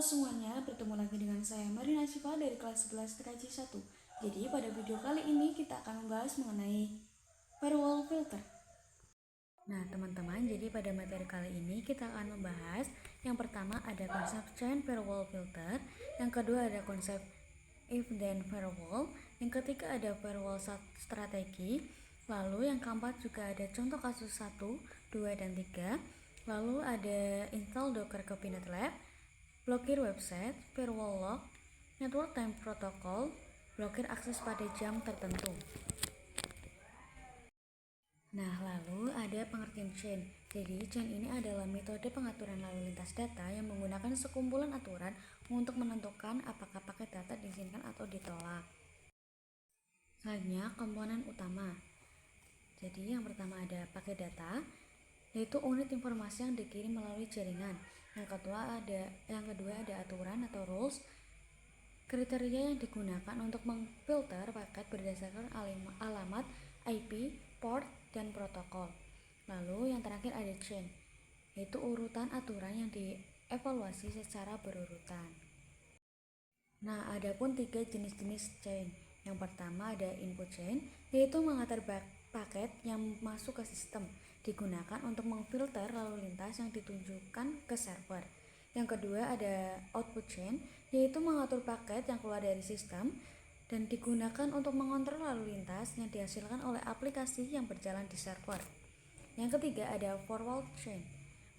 semuanya, bertemu lagi dengan saya Marina Siva dari kelas 11 TKJ 1. Jadi pada video kali ini kita akan membahas mengenai firewall filter. Nah teman-teman, jadi pada materi kali ini kita akan membahas yang pertama ada konsep chain firewall filter, yang kedua ada konsep if then firewall, yang ketiga ada firewall strategi, lalu yang keempat juga ada contoh kasus 1, 2, dan 3, lalu ada install Docker ke Pinet Lab, blokir website, firewall log, network time protocol, blokir akses pada jam tertentu. Nah, lalu ada pengertian chain. Jadi, chain ini adalah metode pengaturan lalu lintas data yang menggunakan sekumpulan aturan untuk menentukan apakah paket data diizinkan atau ditolak. Selanjutnya, komponen utama. Jadi, yang pertama ada paket data, yaitu unit informasi yang dikirim melalui jaringan. Yang kedua ada aturan atau rules, kriteria yang digunakan untuk memfilter paket berdasarkan alamat, IP, port, dan protokol. Lalu yang terakhir ada chain, yaitu urutan aturan yang dievaluasi secara berurutan. Nah, ada pun 3 jenis-jenis chain. Yang pertama ada input chain, yaitu mengatur paket yang masuk ke sistem, digunakan untuk memfilter lalu lintas yang ditunjukkan ke server. Yang kedua ada output chain, yaitu mengatur paket yang keluar dari sistem dan digunakan untuk mengontrol lalu lintas yang dihasilkan oleh aplikasi yang berjalan di server. Yang ketiga ada forward chain.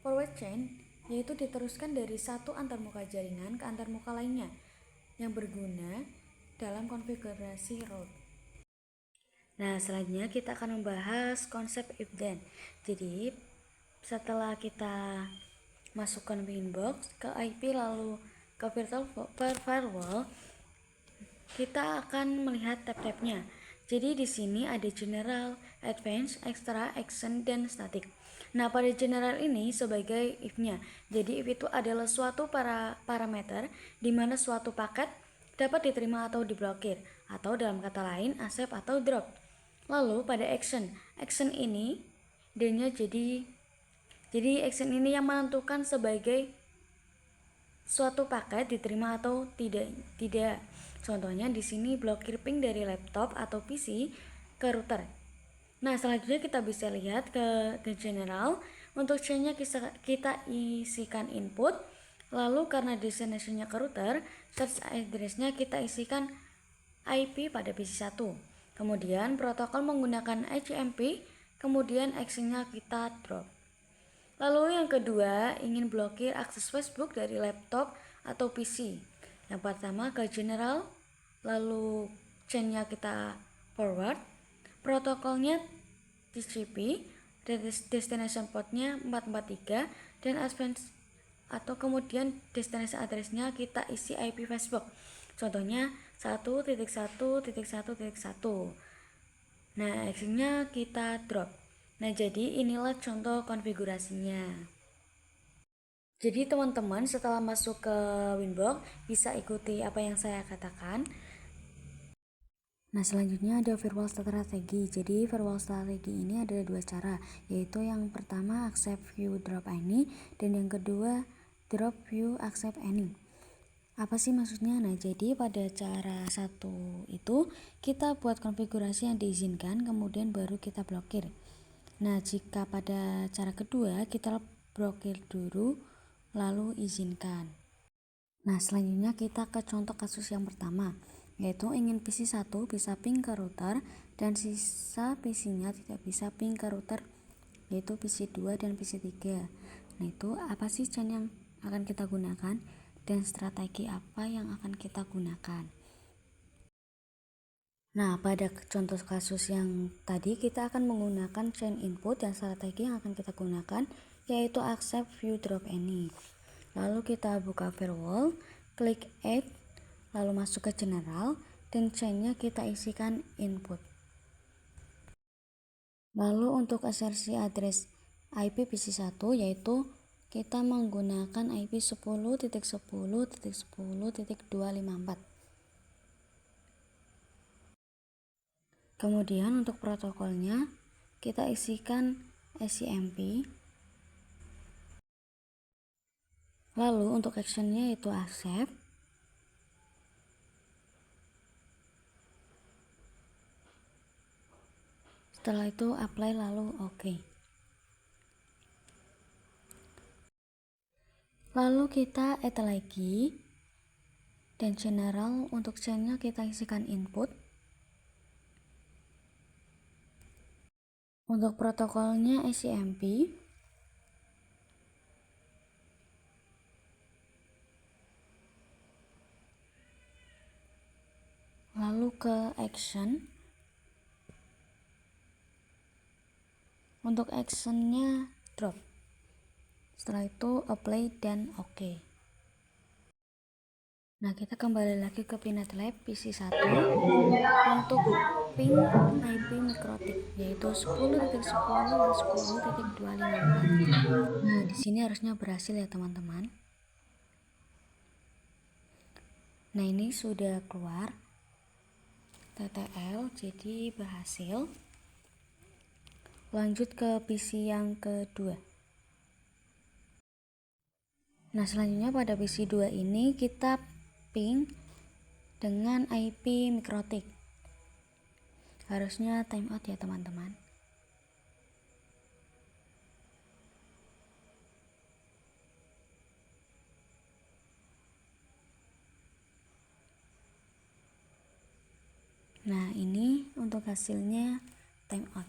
Forward chain yaitu diteruskan dari satu antarmuka jaringan ke antarmuka lainnya yang berguna dalam konfigurasi root. Nah, selanjutnya kita akan membahas konsep if then. Jadi, setelah kita masukkan inbox ke IP lalu ke virtual firewall, kita akan melihat tab-tabnya. Jadi di sini ada general, advanced, extra, action, dan static. Nah, pada general ini sebagai if-nya. Jadi if itu adalah suatu parameter di mana suatu paket dapat diterima atau diblokir, atau dalam kata lain accept atau drop. Lalu pada action ini D-nya jadi action ini yang menentukan sebagai suatu paket diterima atau tidak. Contohnya di sini blokir ping dari laptop atau PC ke router. Nah, selanjutnya kita bisa lihat ke general. Untuk chainnya kita isikan input. Lalu karena destination-nya ke router, search address-nya kita isikan IP pada PC 1. Kemudian protokol menggunakan HTTP, kemudian action-nya kita drop. Lalu yang kedua, ingin blokir akses Facebook dari laptop atau PC. Yang pertama ke general, lalu chain-nya kita forward, protokolnya TCP, destination port-nya 443, dan advance atau kemudian destination address-nya kita isi IP Facebook. Contohnya 1.1.1.1. Nah, action-nya kita drop. Nah, jadi inilah contoh konfigurasinya. Jadi teman-teman setelah masuk ke Winbox bisa ikuti apa yang saya katakan. Nah, selanjutnya ada firewall strategi. Jadi firewall strategi ini ada dua cara, yaitu yang pertama accept view drop any, dan yang kedua drop view accept any. Apa sih maksudnya? Nah, jadi pada cara satu itu kita buat konfigurasi yang diizinkan, kemudian baru kita blokir. Nah, jika pada cara kedua kita blokir dulu lalu izinkan. Nah, selanjutnya kita ke contoh kasus yang pertama, yaitu ingin PC 1 bisa ping ke router dan sisa PC-nya tidak bisa ping ke router, yaitu PC 2 dan PC 3. Nah, itu apa sih chain yang akan kita gunakan dan strategi apa yang akan kita gunakan? Nah, pada contoh kasus yang tadi kita akan menggunakan chain input dan strategi yang akan kita gunakan yaitu accept view drop any. Lalu kita buka firewall, klik add, lalu masuk ke general, dan chainnya kita isikan input. Lalu untuk asersi address IP PC1 yaitu kita menggunakan IP 10.10.10.254. Kemudian untuk protokolnya kita isikan SCMP. Lalu untuk actionnya itu accept. Setelah itu apply lalu oke. Lalu kita add lagi, dan general untuk chainnya kita isikan input. Untuk protokolnya ICMP. Lalu ke action. Untuk actionnya drop. Setelah itu apply dan oke. Nah, kita kembali lagi ke Pinet Lab PC1 untuk ping IP mikrotik yaitu 10.10.10.254. Nah, di sini harusnya berhasil ya teman-teman. Nah, ini sudah keluar TTL, jadi berhasil. Lanjut ke PC yang kedua. Nah, selanjutnya pada PC 2 ini kita ping dengan IP mikrotik. Harusnya timeout ya teman-teman. Nah, ini untuk hasilnya timeout.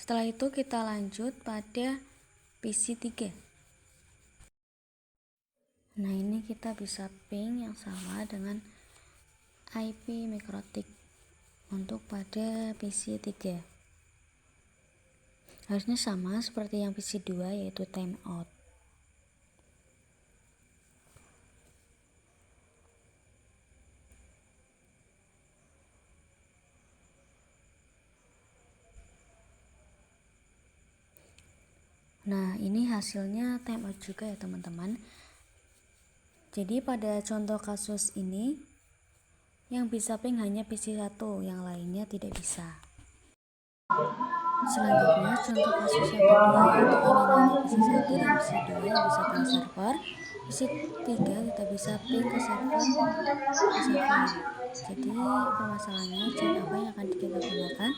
Setelah itu kita lanjut pada PC 3. Nah, ini kita bisa ping yang sama dengan IP mikrotik untuk pada PC 3. Harusnya sama seperti yang PC 2 yaitu timeout. Nah, ini hasilnya timeout juga ya teman-teman. Jadi pada contoh kasus ini yang bisa ping hanya PC1, yang lainnya tidak bisa. Selanjutnya contoh kasus yang kedua yaitu ingin hanya PC1 dan PC2 yang bisa ping server. PC3 kita bisa ping ke server PC5. Jadi permasalahannya chain apa yang akan kita gunakan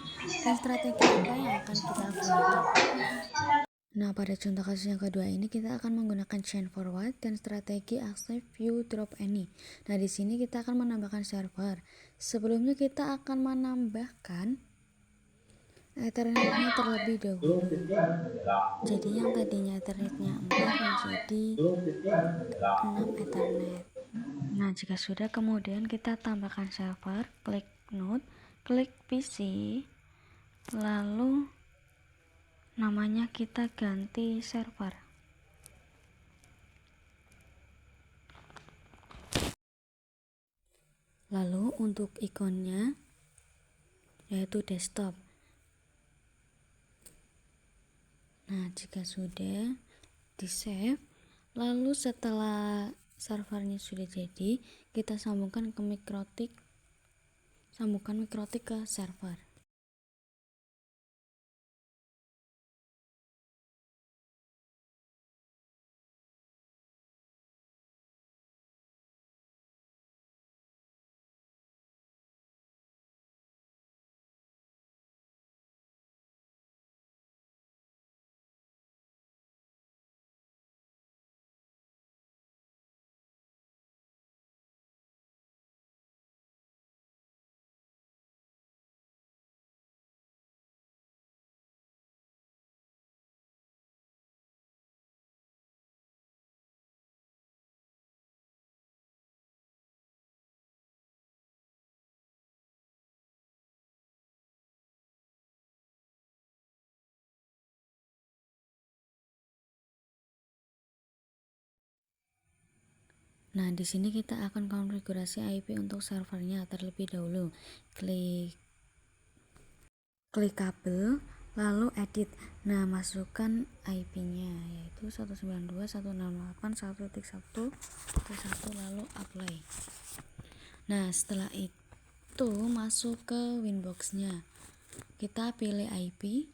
dan strategi apa yang akan kita gunakan. Nah, pada contoh kasus yang kedua ini kita akan menggunakan chain forward dan strategi accept view drop any. Nah, di sini kita akan menambahkan server. Sebelumnya kita akan menambahkan Ethernetnya terlebih dahulu. Jadi yang tadinya Ethernetnya 4 menjadi 6 Ethernet. Nah, jika sudah kemudian kita tambahkan server, klik node, klik PC, lalu namanya kita ganti server. Lalu untuk ikonnya yaitu desktop. Nah, jika sudah di save, lalu setelah servernya sudah jadi, kita sambungkan ke mikrotik, sambungkan mikrotik ke server. Nah, di sini kita akan konfigurasi IP untuk servernya terlebih dahulu. Klik kabel, lalu edit. Nah, masukkan IP-nya yaitu 192.168.1.1.1 lalu apply. Nah, setelah itu masuk ke Winbox-nya. Kita pilih IP.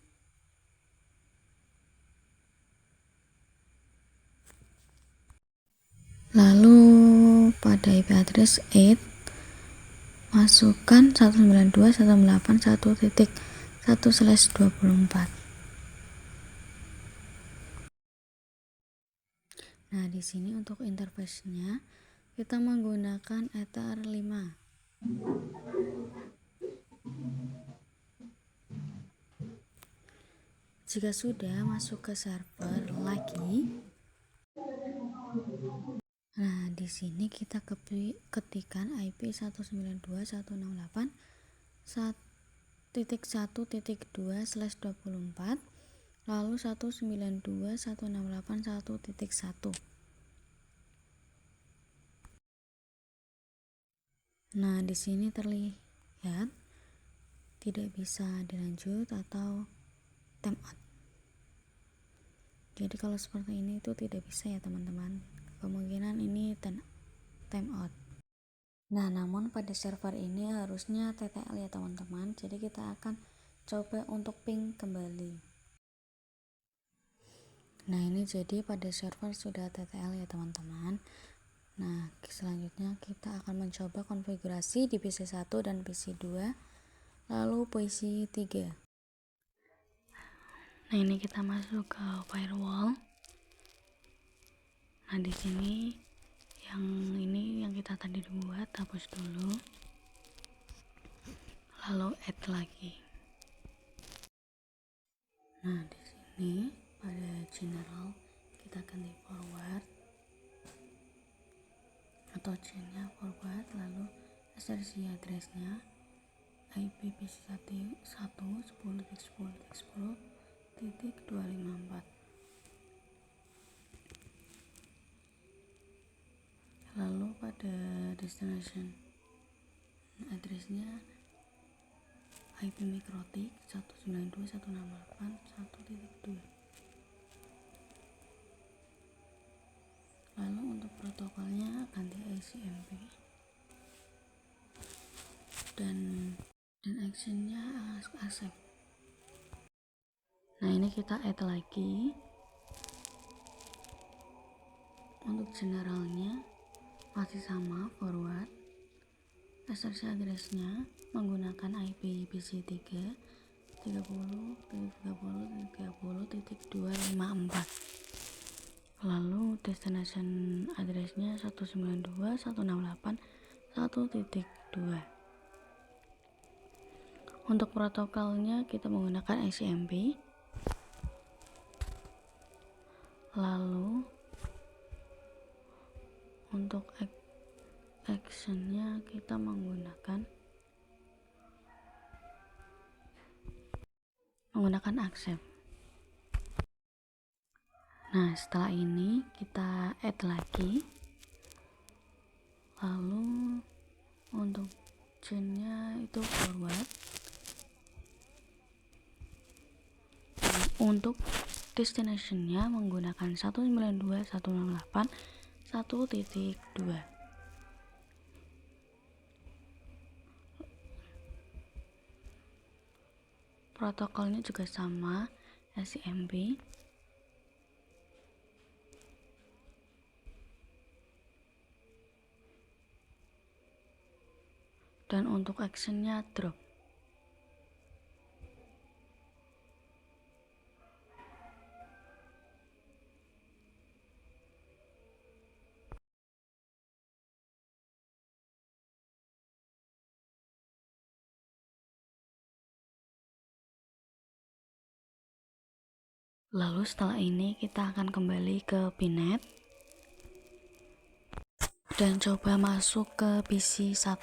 Lalu pada IP address 8 masukkan 192.168.1.1/24. Nah, di sini untuk interface-nya kita menggunakan Ether 5. Jika sudah masuk ke server lagi, nah di sini kita ketikkan IP 192.168.1.1/24 lalu 192.168.1.1. Nah, di sini terlihat tidak bisa dilanjut atau timeout. Jadi kalau seperti ini itu tidak bisa ya teman-teman. Kemungkinan ini timeout. Nah, namun pada server ini harusnya TTL ya teman-teman. Jadi kita akan coba untuk ping kembali. Nah, ini jadi pada server sudah TTL ya teman-teman. Nah, selanjutnya kita akan mencoba konfigurasi di PC 1 dan PC 2, lalu PC 3. Nah, ini kita masuk ke firewall. Nah, di sini yang kita tadi buat, hapus dulu. Lalu add lagi. Nah, di sini pada general kita ganti forward atau chainnya forward, lalu assertion addressnya IP PC 1 10.10.10.254. Lalu pada destination addressnya IP mikrotik 192.168.1.2. Lalu untuk protokolnya ganti ICMP dan actionnya accept. Nah, ini kita add lagi. Untuk generalnya masih sama, forward. Assertion addressnya menggunakan IP PC 3 30.30.30.254. Lalu destination addressnya 192.168.1.2. Untuk protokolnya kita menggunakan ICMP. Lalu untuk actionnya kita menggunakan accept. Nah, setelah ini kita add lagi. Lalu untuk chainnya itu forward. Untuk destinationnya menggunakan 192.168.1.2. Protokolnya juga sama, ICMP. Dan untuk actionnya drop. Lalu setelah ini kita akan kembali ke Pinet dan coba masuk ke PC 1.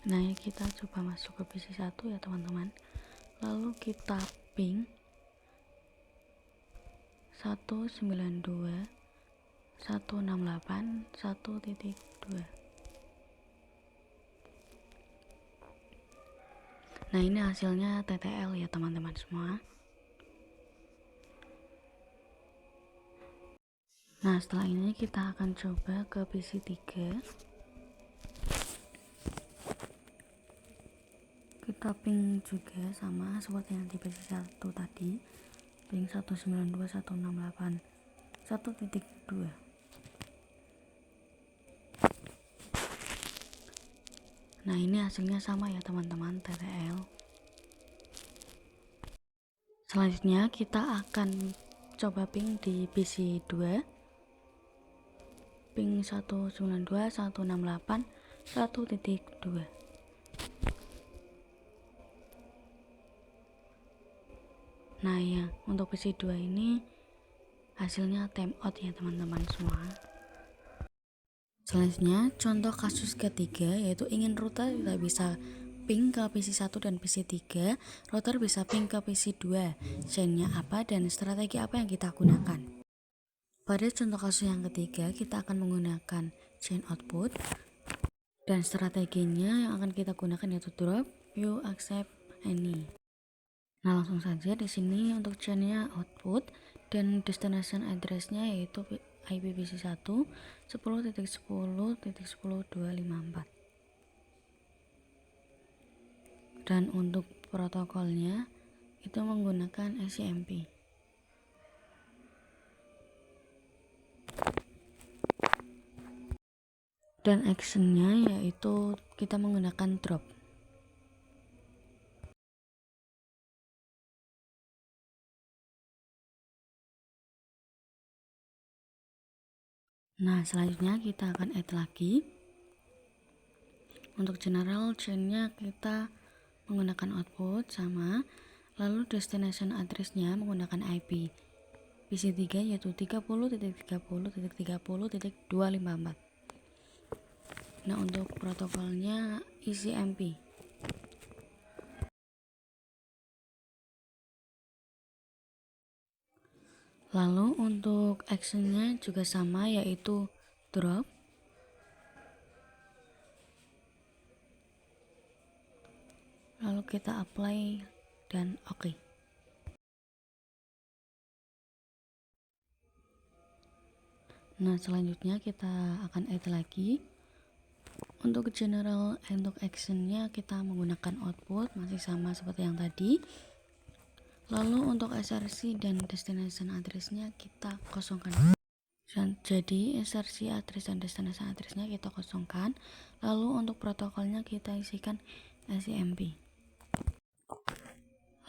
Nah, kita coba masuk ke PC 1 ya teman-teman. Lalu kita ping 192.168.1.2. Nah, ini hasilnya TTL ya teman-teman semua. Nah, setelah ini kita akan coba ke PC 3. kita ping juga sama seperti yang di PC 1 tadi, ping 192.168.1.2. Nah, ini hasilnya sama ya teman-teman, TTL. Selanjutnya kita akan coba ping di PC 2, ping 192.168.1.2. Nah ya, untuk PC 2 ini hasilnya timeout ya teman-teman semua. Selanjutnya contoh kasus ketiga, yaitu ingin router tidak bisa ping ke PC 1 dan PC 3, router bisa ping ke PC 2. Chainnya apa dan strategi apa yang kita gunakan? Pada contoh kasus yang ketiga, kita akan menggunakan chain output dan strateginya yang akan kita gunakan yaitu drop, view, accept, any. Nah, langsung saja di sini untuk chainnya output dan destination addressnya yaitu IPv1 10.10.10.254. Dan untuk protokolnya itu menggunakan SCMP. Dan actionnya yaitu kita menggunakan drop. Nah, selanjutnya kita akan add lagi. Untuk general chainnya kita menggunakan output sama, lalu destination addressnya menggunakan IP PC3 yaitu 30.30.30.254. Nah, untuk protokolnya ECMP. Lalu untuk actionnya juga sama yaitu drop, lalu kita apply dan oke. Nah, selanjutnya kita akan add lagi. Untuk general untuk actionnya kita menggunakan output masih sama seperti yang tadi. Lalu untuk SRC dan destination addressnya kita kosongkan. Jadi SRC address dan destination addressnya kita kosongkan. Lalu untuk protokolnya kita isikan SCMP.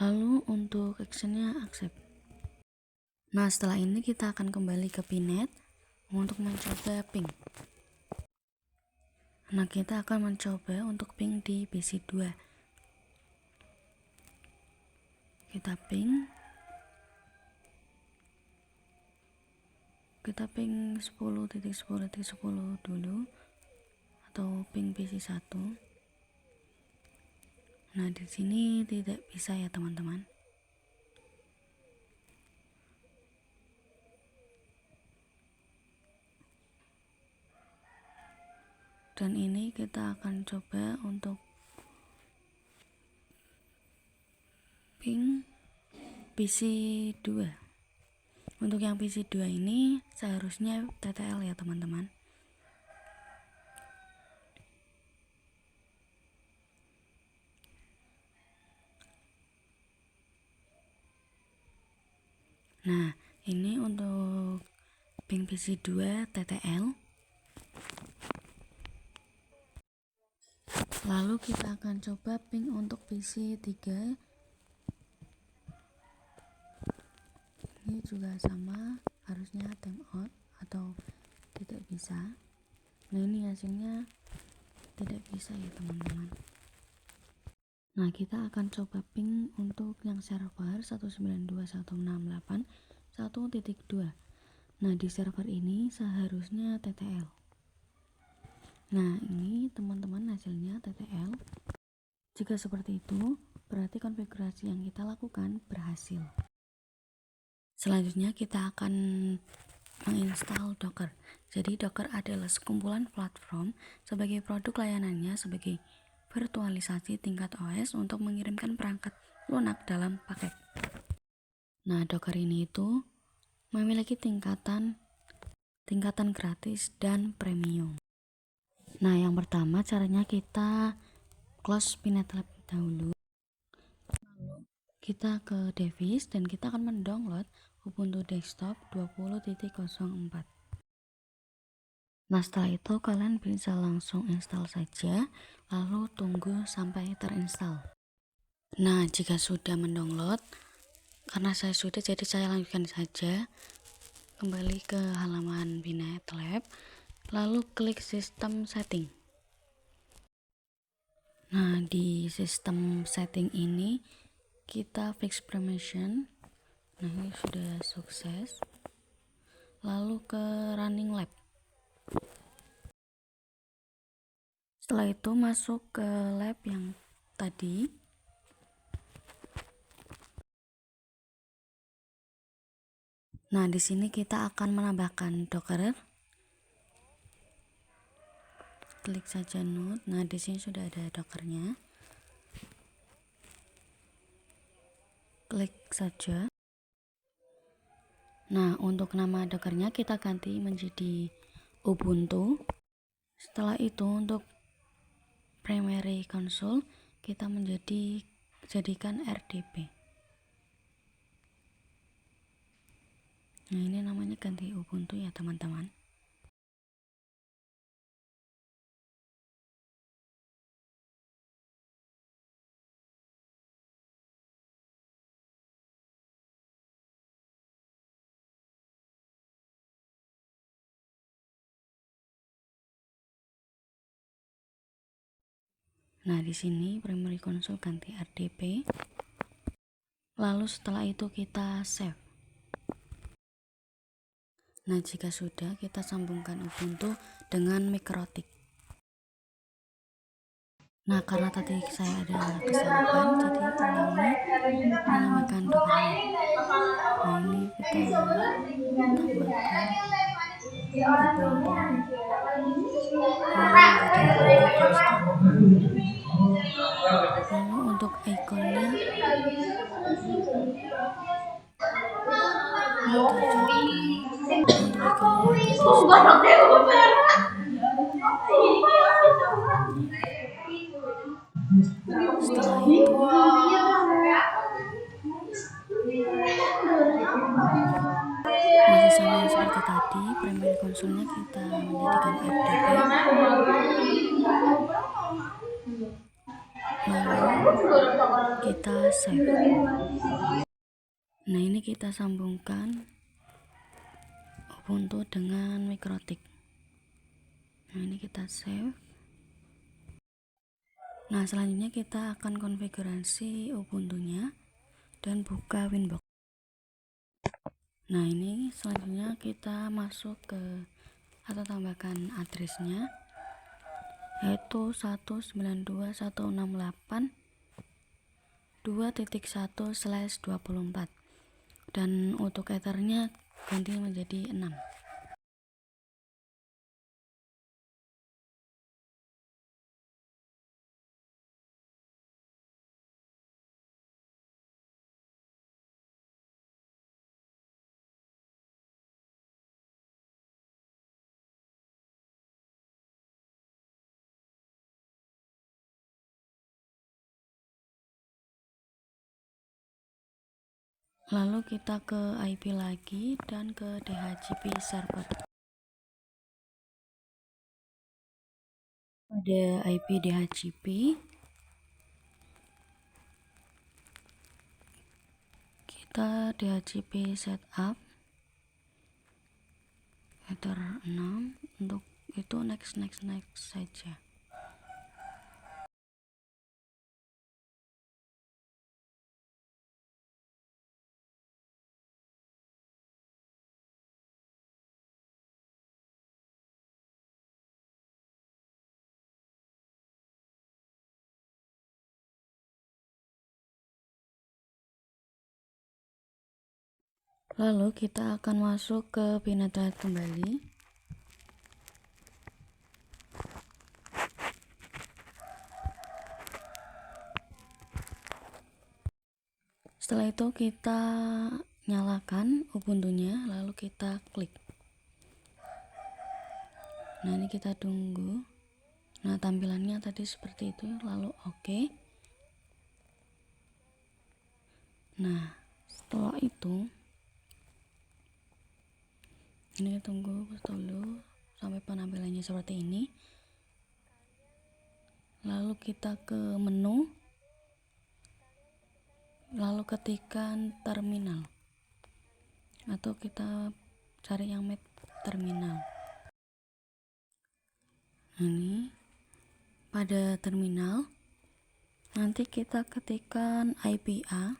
Lalu untuk actionnya accept. Nah, setelah ini kita akan kembali ke Pinet untuk mencoba ping. Nah, kita akan mencoba untuk ping di PC 2. Kita ping 10.10.10 dulu atau ping PC 1. Nah, di sini tidak bisa ya teman-teman. Dan ini kita akan coba untuk ping PC 2. Untuk yang PC 2 ini seharusnya TTL ya teman-teman. Nah, ini untuk ping PC 2 TTL. Lalu kita akan coba ping untuk PC 3. Ini juga sama, harusnya timeout atau tidak bisa. Nah, ini hasilnya tidak bisa ya teman-teman. Nah, kita akan coba ping untuk yang server 192.168.1.2. Nah, di server ini seharusnya TTL. Nah, ini teman-teman hasilnya TTL. Jika seperti itu, berarti konfigurasi yang kita lakukan berhasil. Selanjutnya kita akan menginstal Docker. Jadi Docker adalah sekumpulan platform sebagai produk layanannya sebagai virtualisasi tingkat OS untuk mengirimkan perangkat lunak dalam paket. Nah, Docker ini itu memiliki tingkatan gratis dan premium. Nah, yang pertama caranya kita close Pinet terlebih dahulu. kita ke device dan kita akan mendownload Ubuntu Desktop 20.04. Nah, setelah itu kalian bisa langsung install saja, lalu tunggu sampai terinstall. Nah, jika sudah mendownload, karena saya sudah, jadi saya lanjutkan saja. Kembali ke halaman Binaet Lab, lalu klik sistem setting. Nah, di sistem setting ini kita fix permission. Nah, ini sudah sukses. Lalu ke running lab. Setelah itu masuk ke lab yang tadi. Nah, di sini kita akan menambahkan Docker. Klik saja node. Nah, di sini sudah ada Dockernya. Klik saja. Nah, untuk nama Dockernya kita ganti menjadi Ubuntu. Setelah itu untuk primary console kita jadikan RDP. Nah, ini namanya ganti Ubuntu ya teman-teman. Nah, di sini primary console ganti RDP. Lalu setelah itu kita save. Nah, jika sudah, kita sambungkan Ubuntu dengan Mikrotik. Nah, karena tadi saya ada kesalahan, jadi ulangi menamakan Dockernya. Nah, ini kita tambahkan Ubuntu, lalu menjadi Ubuntu Desktop. Lalu untuk ikonnya kita carikan untuk ikonnya yaitu desktop. Setelah itu masih sama yang seperti tadi, primary console-nya kita menjadikan RDP. Lalu kita save. Nah, ini kita sambungkan Ubuntu dengan Mikrotik. Nah, ini kita save. Nah, selanjutnya kita akan konfigurasi Ubuntunya dan buka Winbox. Nah, ini selanjutnya kita masuk ke atau tambahkan addressnya yaitu 192.168.2.1/24 dan untuk ethernya ganti menjadi 6. Lalu kita ke IP lagi dan ke DHCP server. Ada IP DHCP. Kita DHCP setup header 6, untuk itu next saja. Lalu kita akan masuk ke Binaet Lab kembali. Setelah itu kita nyalakan Ubuntunya, lalu kita klik. Nah, ini kita tunggu. Nah, tampilannya tadi seperti itu, lalu oke. Nah, setelah itu ini tunggu dulu sampai penampilannya seperti ini. Lalu kita ke menu, lalu ketikkan terminal atau kita cari yang map terminal. Ini pada terminal nanti kita ketikkan IPA.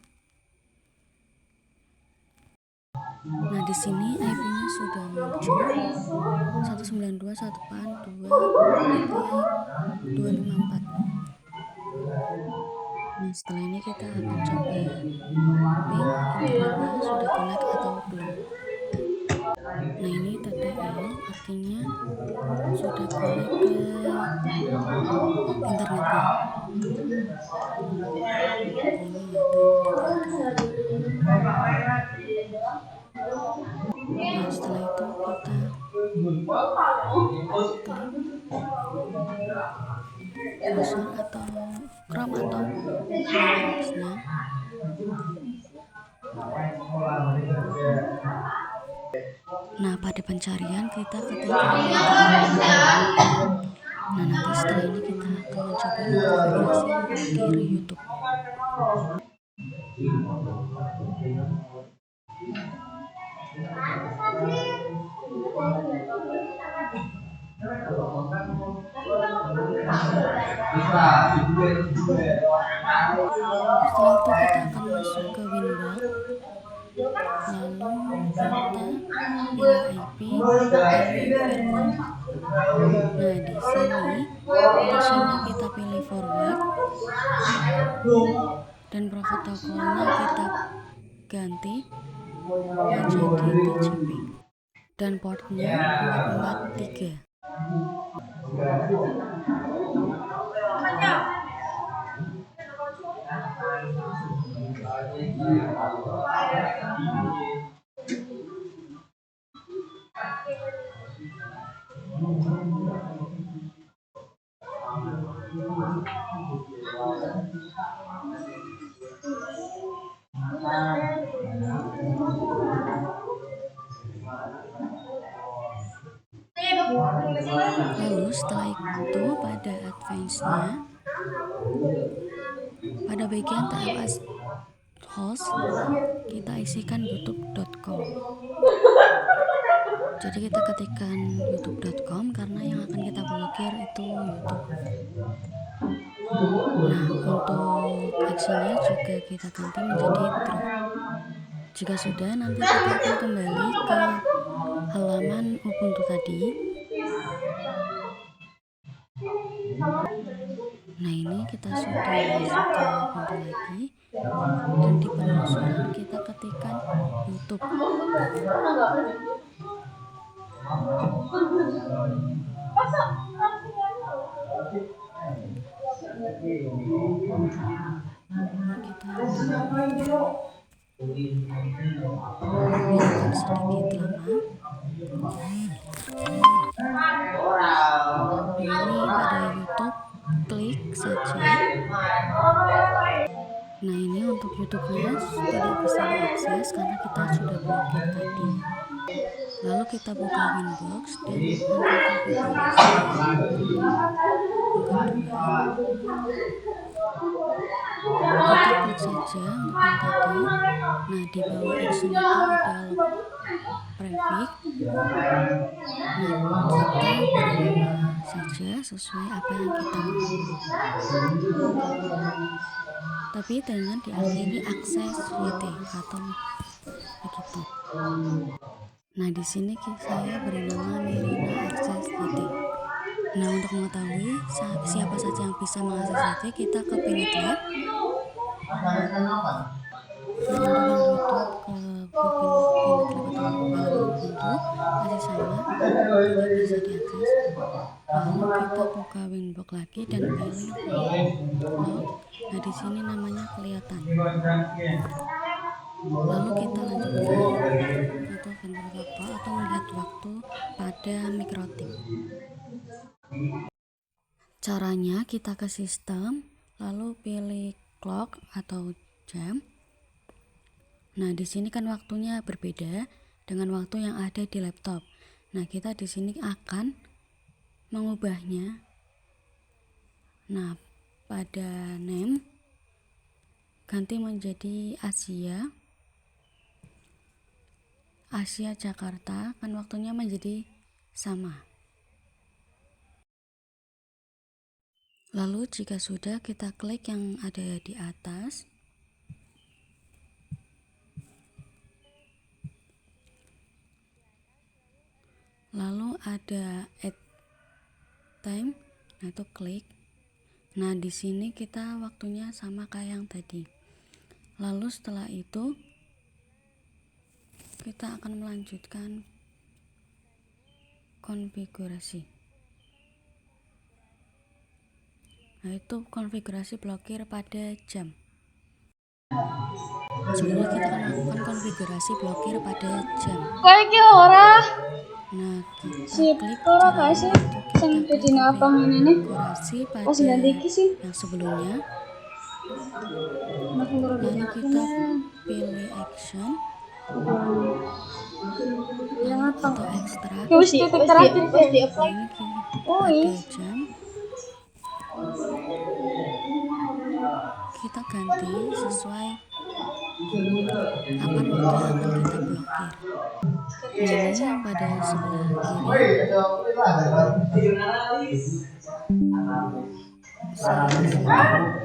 Nah, di sini IP-nya sudah muncul 192.168.2.254. Nah, setelah ini kita akan coba ping internetnya sudah connect atau belum. Nah, ini TTL artinya sudah connect ke internetnya. Ini ya TTL-nya. Nah, setelah itu kita klik browser atau Chrome atau Firefox-nya. Nah, pada pencarian kita ketikkan nah, nanti setelah ini kita akan mencoba mengkonfigurasi memblokir YouTube. Setelah itu kita akan masuk ke Winbox, lalu kita pilih IP, pilih firewall. Nah, di sini versionnya kita pilih forward dan protokolnya kita ganti menjadi TCP dan portnya 443. Lalu setelah itu pada advance-nya, pada bagian tab host kita isikan youtube.com. Jadi kita ketikkan youtube.com karena yang akan kita blokir itu YouTube. Nah, untuk aksinya juga kita ganti menjadi drop. Jika sudah, nanti kita akan kembali ke halaman Ubuntu tadi. Nah, ini kita sudah masuk ke Ubuntu lagi dan di penelusuran kita ketikkan YouTube. Biarkan sedikit lama. Ini pada YouTube klik saja. Nah, ini untuk YouTube-nya tidak bisa diakses karena kita sudah blokir tadi. Lalu kita buka Winbox dan untuk konfigurasi yang kedua kita klik saja untuk yang tadi. Nah, di bawah action itu ada prefix. Nah, kita beri nama saja sesuai apa yang kita mau, tapi dengan diakhiri akses YT atau begitu. Nah, di sini saya beri nama Mirina akses YT. Nah, untuk mengetahui siapa saja yang bisa mengakses YT, kita ke Pinet Lab. Nah, untuk yang YouTube ke Pinet Lab atau halaman Ubuntu masih sama, tidak bisa diakses. Lalu kita buka Winbox lagi dan pilih log. Nah, di sini namanya kelihatan. Lalu kita lanjutkan atau akan berapa atau melihat waktu pada Mikrotik. Caranya kita ke sistem, lalu pilih clock atau jam. Nah, di sini kan waktunya berbeda dengan waktu yang ada di laptop. Nah, kita di sini akan mengubahnya. Nah, pada name ganti menjadi Asia Jakarta, kan waktunya menjadi sama. Lalu jika sudah, kita klik yang ada di atas. Lalu ada add time, nah itu klik. Nah, di sini kita waktunya sama kayak yang tadi. Lalu setelah itu kita akan melanjutkan konfigurasi. Nah, itu konfigurasi blokir pada jam. Sebenarnya kita akan melakukan konfigurasi blokir pada jam. Nah, kita klik jika itu kita klik konfigurasi pada yang sebelumnya. Lalu kita pilih action, lalu atau ekstrak. Ini pada jam. Kita ganti sesuai kapan waktu yang akan kita blokir. Ini yang pada sebelah kiri saya kasihkan.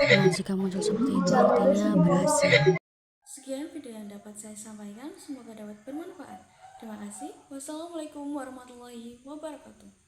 Nah, jika muncul seperti itu artinya berhasil. Sekian video yang dapat saya sampaikan, semoga dapat bermanfaat. Terima kasih. Wassalamualaikum warahmatullahi wabarakatuh.